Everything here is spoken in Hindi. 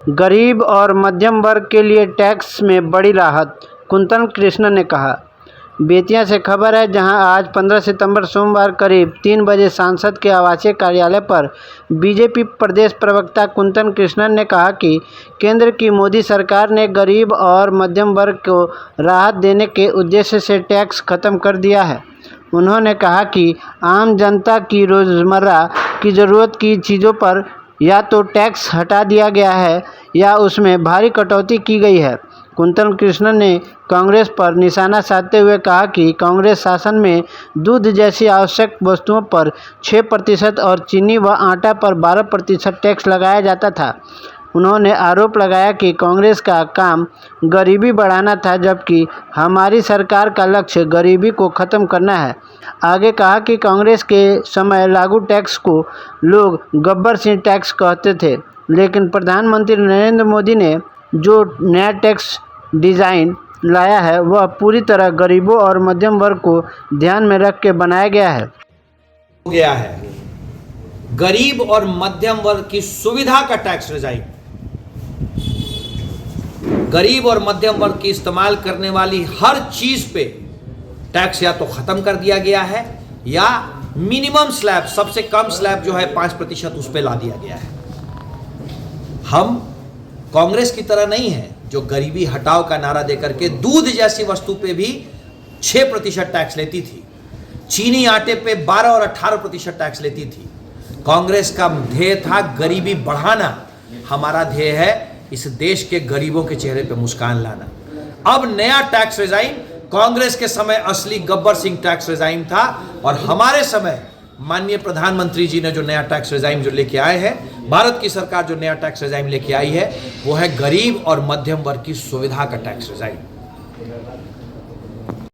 गरीब और मध्यम वर्ग के लिए टैक्स में बड़ी राहत, कुंतल कृष्ण ने कहा। बेतिया से खबर है, जहां आज 15 सितंबर सोमवार करीब 3 बजे सांसद के आवासीय कार्यालय पर बीजेपी प्रदेश प्रवक्ता कुंतल कृष्णन ने कहा कि केंद्र की मोदी सरकार ने गरीब और मध्यम वर्ग को राहत देने के उद्देश्य से टैक्स खत्म कर दिया है। उन्होंने कहा कि आम जनता की रोज़मर्रा की ज़रूरत की चीज़ों पर या तो टैक्स हटा दिया गया है या उसमें भारी कटौती की गई है। कुंतल कृष्णन ने कांग्रेस पर निशाना साधते हुए कहा कि कांग्रेस शासन में दूध जैसी आवश्यक वस्तुओं पर 6% और चीनी व आटा पर 12% टैक्स लगाया जाता था। उन्होंने आरोप लगाया कि कांग्रेस का काम गरीबी बढ़ाना था, जबकि हमारी सरकार का लक्ष्य गरीबी को ख़त्म करना है। आगे कहा कि कांग्रेस के समय लागू टैक्स को लोग गब्बर सिंह टैक्स कहते थे, लेकिन प्रधानमंत्री नरेंद्र मोदी ने जो नया टैक्स डिज़ाइन लाया है वह पूरी तरह गरीबों और मध्यम वर्ग को ध्यान में रख के बनाया गया है। गरीब और मध्यम वर्ग की सुविधा का टैक्स डिजाइन, गरीब और मध्यम वर्ग की इस्तेमाल करने वाली हर चीज पे टैक्स या तो खत्म कर दिया गया है या मिनिमम स्लैब, सबसे कम स्लैब जो है 5% उस पे ला दिया गया है। हम कांग्रेस की तरह नहीं है जो गरीबी हटाओ का नारा देकर के दूध जैसी वस्तु पे भी 6% टैक्स लेती थी, चीनी आटे पे 12 और 18% टैक्स लेती थी। कांग्रेस का ध्येय था गरीबी बढ़ाना, हमारा ध्येय है इस देश के गरीबों के चेहरे पे मुस्कान लाना। अब नया टैक्स डिजाइन कांग्रेस के समय असली गब्बर सिंह टैक्स डिजाइन था, और हमारे समय माननीय प्रधानमंत्री जी ने जो नया टैक्स डिजाइन जो लेके आए हैं, भारत की सरकार जो नया टैक्स डिजाइन लेके आई है, वो है गरीब और मध्यम वर्ग की सुविधा का टैक्स डिजाइन।